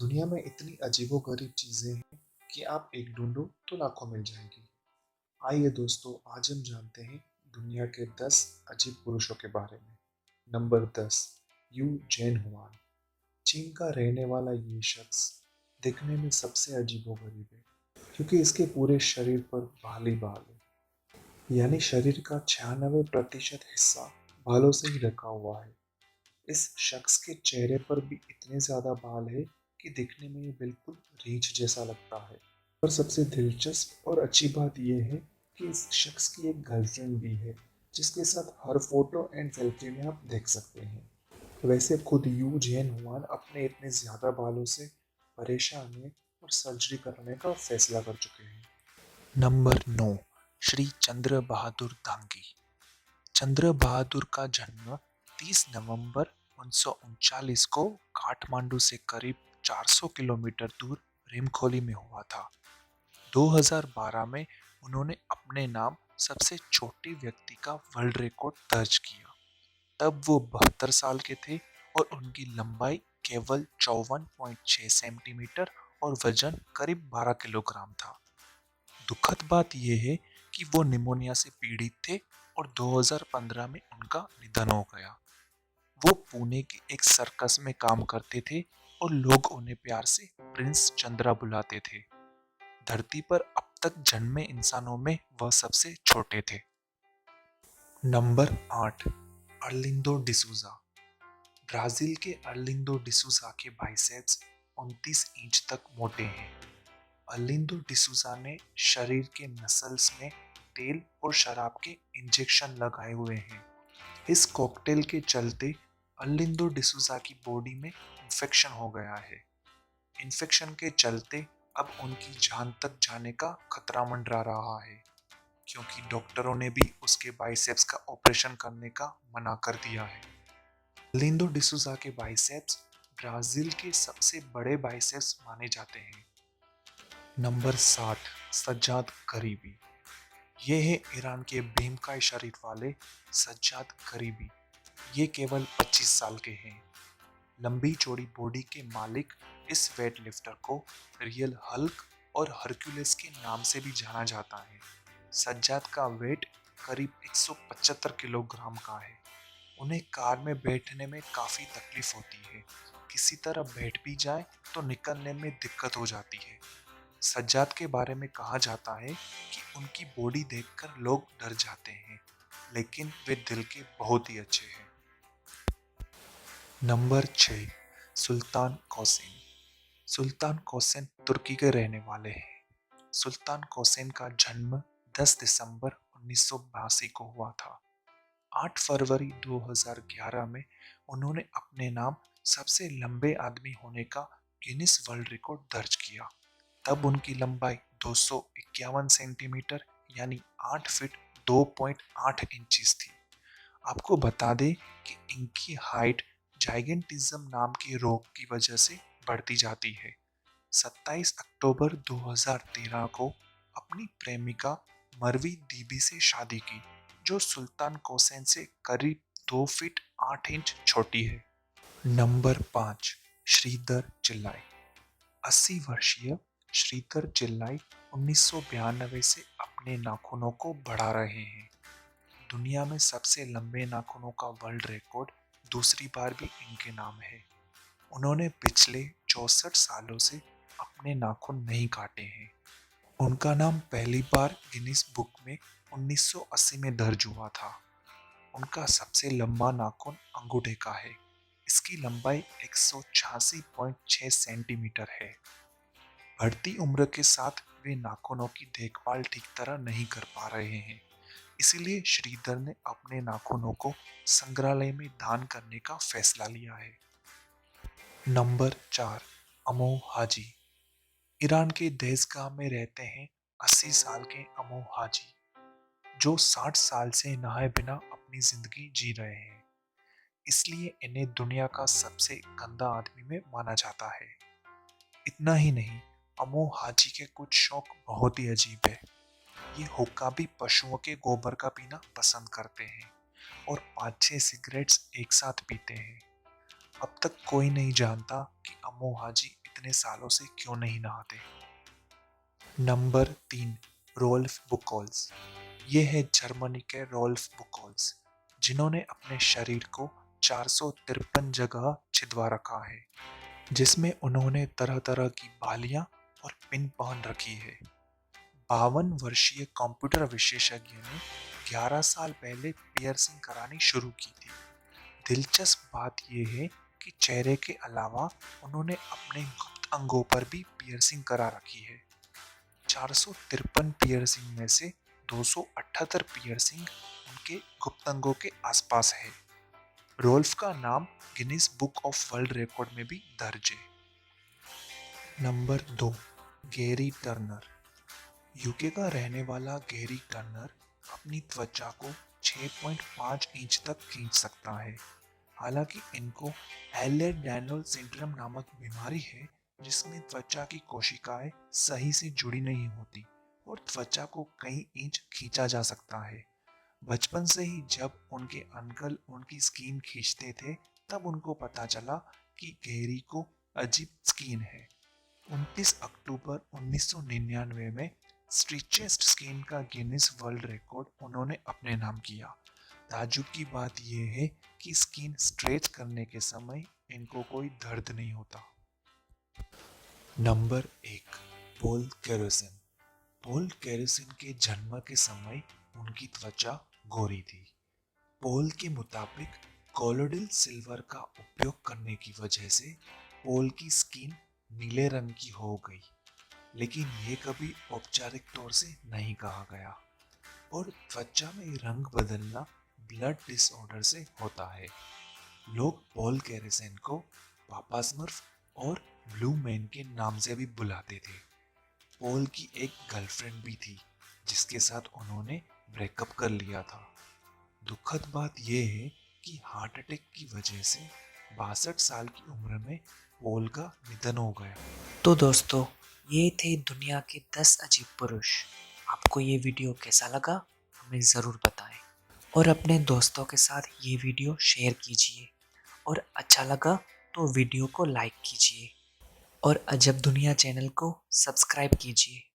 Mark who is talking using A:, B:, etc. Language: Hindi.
A: दुनिया में इतनी अजीबोगरीब चीजें हैं कि आप एक ढूंढो तो लाखों मिल जाएंगी। आइए दोस्तों, आज हम जानते हैं दुनिया के 10 अजीब पुरुषों के बारे में। Number 10, you Jain Hwan. चीन का रहने वाला ये शख्स दिखने में सबसे अजीबोगरीब है क्योंकि इसके पूरे शरीर पर बाल ही बाल है। यानी शरीर का 96% हिस्सा बालों से ही ढका हुआ है। इस शख्स के चेहरे पर भी इतने ज्यादा बाल है कि दिखने में ये बिल्कुल रीछ जैसा लगता है। और सबसे दिलचस्प और अच्छी बात यह है कि इस शख्स की एक गर्लफ्रेंड भी है जिसके साथ हर फोटो एंड सेल्फी में आप देख सकते हैं। वैसे खुद यू जैन हुआन अपने इतने ज्यादा बालों से परेशान है और सर्जरी करने का फैसला कर चुके हैं।
B: नंबर 9। श्री चंद्र बहादुर डांगी। चंद्र बहादुर का जन्म 30 नवंबर 1939 को काठमांडू से करीब 400 किलोमीटर दूर रिमखोली में हुआ था। 2012 में उन्होंने अपने नाम सबसे छोटे व्यक्ति का वर्ल्ड रिकॉर्ड दर्ज किया। तब वो 72 साल के थे और उनकी लंबाई केवल 54.6 सेंटीमीटर और वजन करीब 12 किलोग्राम था। दुखद बात यह है कि वो निमोनिया से पीड़ित थे और 2015 में उनका निधन हो गया। वो पुणे के एक सर्कस में काम करते थे और लोग उन्हें प्यार से प्रिंस चंद्रा बुलाते थे। धरती पर अब तक जन्मे इंसानों में वह सबसे छोटे थे। नंबर 8। अर्लिंदो डिसूजा। ब्राजील के अर्लिंदो डिसूजा के बाइसेप्स 29 इंच तक मोटे हैं। अर्लिंदो डिसूजा ने शरीर के मसल्स में तेल और शराब के इंजेक्शन लगाए हुए हैं। इस कॉकटेल के चलते अर्लिंदो डिसूजा की बॉडी में इंफेक्शन हो गया है। इन्फेक्शन के चलते अब उनकी जान तक जाने का खतरा मंडरा रहा है, क्योंकि डॉक्टरों ने भी उसके बाइसेप्स का ऑपरेशन करने का मना कर दिया है। लिंडो डिसूजा के बाइसेप्स ब्राजील के सबसे बड़े बाइसेप्स माने जाते हैं। नंबर 60। सज्जाद करीबी। ये है ईरान के भीमकाय शरीर वाले सज्जाद करीबी। ये केवल 25 साल के हैं। लंबी चौड़ी बॉडी के मालिक इस वेट लिफ्टर को रियल हल्क और हरक्यूलिस के नाम से भी जाना जाता है। सज्जाद का वेट करीब 175 किलोग्राम का है। उन्हें कार में बैठने में काफ़ी तकलीफ होती है। किसी तरह बैठ भी जाए तो निकलने में दिक्कत हो जाती है। सज्जाद के बारे में कहा जाता है कि उनकी बॉडी देखकर लोग डर जाते हैं, लेकिन वे दिल के बहुत ही अच्छे हैं। नंबर 6। सुल्तान कोसेन। सुल्तान कोसेन तुर्की के रहने वाले हैं। सुल्तान कोसेन का जन्म 10 दिसंबर 1982 को हुआ था। 8 फरवरी 2011 में उन्होंने अपने नाम सबसे लंबे आदमी होने का गिनीज वर्ल्ड रिकॉर्ड दर्ज किया। तब उनकी लंबाई 251 सेंटीमीटर यानी 8 फीट 2.8 इंचेस थी। आपको बता दें कि इनकी हाइट जाइगेंटिज्म नाम के रोग की वजह से बढ़ती जाती है। 27 अक्टूबर 2013 को अपनी प्रेमिका मरवी दीबी से शादी की, जो सुल्तान कोसेन से करीब 2 फीट 8 इंच छोटी है। नंबर 5। श्रीधर चिल्लाई। 80 वर्षीय श्रीधर चिल्लाई 1992 से अपने नाखूनों को बढ़ा रहे हैं। दुनिया में सबसे लंबे नाखूनों का वर्ल्ड रिकॉर्ड दूसरी बार भी इनके नाम है। उन्होंने पिछले 64 सालों से अपने नाखून नहीं काटे हैं। उनका नाम पहली बार गिनीज बुक में 1980 में दर्ज हुआ था। उनका सबसे लंबा नाखून अंगूठे का है। इसकी लंबाई 186.6 सेंटीमीटर है। बढ़ती उम्र के साथ वे नाखूनों की देखभाल ठीक तरह नहीं कर पा रहे हैं। इसीलिए श्रीधर ने अपने नाखूनों को संग्रहालय में दान करने का फैसला लिया है। नंबर 4। अमो हाजी। ईरान के देशगाह में रहते हैं 80 साल के अमो हाजी, जो 60 साल से नहाए बिना अपनी जिंदगी जी रहे हैं। इसलिए इन्हें दुनिया का सबसे गंदा आदमी में माना जाता है। इतना ही नहीं, अमो हाजी के कुछ शौक बहुत ही अजीब है। ये हुक्का भी पशुओं के गोबर का पीना पसंद करते हैं और 5-6 सिगरेट्स एक साथ पीते हैं। अब तक कोई नहीं जानता कि अमो हाजी इतने सालों से क्यों नहीं नहाते। Number 3, Rolf Buchholz. ये है जर्मनी के रोल्फ बुकॉल्स, जिन्होंने अपने शरीर को 453 जगह छिदवा रखा है, जिसमें उन्होंने तरह तरह की बालियां और पिन पहन रखी है। 52 वर्षीय कंप्यूटर विशेषज्ञ ने 11 साल पहले पियर्सिंग करानी शुरू की थी। दिलचस्प बात यह है कि चेहरे के अलावा उन्होंने अपने गुप्त अंगों पर भी पियर्सिंग करा रखी है। 453 पियर्सिंग में से 278 पियर्सिंग उनके गुप्त अंगों के आसपास है। रोल्फ का नाम Guinness book of world record में भी दर्ज है। Number 2, Gary Turner. यूके का रहने वाला गैरी टर्नर अपनी त्वचा को 6.5 इंच तक खींच सकता है। हालांकि इनको एहलेट-डैनियल सिंड्रोम नामक बीमारी है, जिसमें त्वचा की कोशिकाएं सही से जुड़ी नहीं होती और त्वचा को कई इंच खींचा जा सकता है। बचपन से ही जब उनके अंकल उनकी स्किन खींचते थे, तब उनको पता चला कि गैरी को अजीब स्किन है। 29 अक्टूबर 1999 में स्ट्रेचेस्ट स्किन का गिनीज वर्ल्ड रिकॉर्ड उन्होंने अपने नाम किया। ताज्जुब की बात यह है कि स्किन स्ट्रेच करने के समय इनको कोई दर्द नहीं होता। Number 1, Paul Karason. Paul Karason के जन्म के समय उनकी त्वचा गोरी थी। पॉल के मुताबिक कोलोइडल सिल्वर का उपयोग करने की वजह से पॉल की स्किन नीले रंग की हो गई, लेकिन ये कभी औपचारिक तौर से नहीं कहा गया। और त्वचा में रंग बदलना ब्लड डिसऑर्डर से होता है। लोग पॉल कैरेसन को पापा स्मर्फ और ब्लू मैन के नाम से भी बुलाते थे। पॉल की एक गर्लफ्रेंड भी थी, जिसके साथ उन्होंने ब्रेकअप कर लिया था। दुखद बात यह है कि हार्ट अटैक की वजह से 62 साल की उम्र में पॉल का निधन हो गया।
C: तो दोस्तों, ये थे दुनिया के 10 अजीब पुरुष। आपको ये वीडियो कैसा लगा हमें ज़रूर बताएं और अपने दोस्तों के साथ ये वीडियो शेयर कीजिए और अच्छा लगा तो वीडियो को लाइक कीजिए और अजब दुनिया चैनल को सब्सक्राइब कीजिए।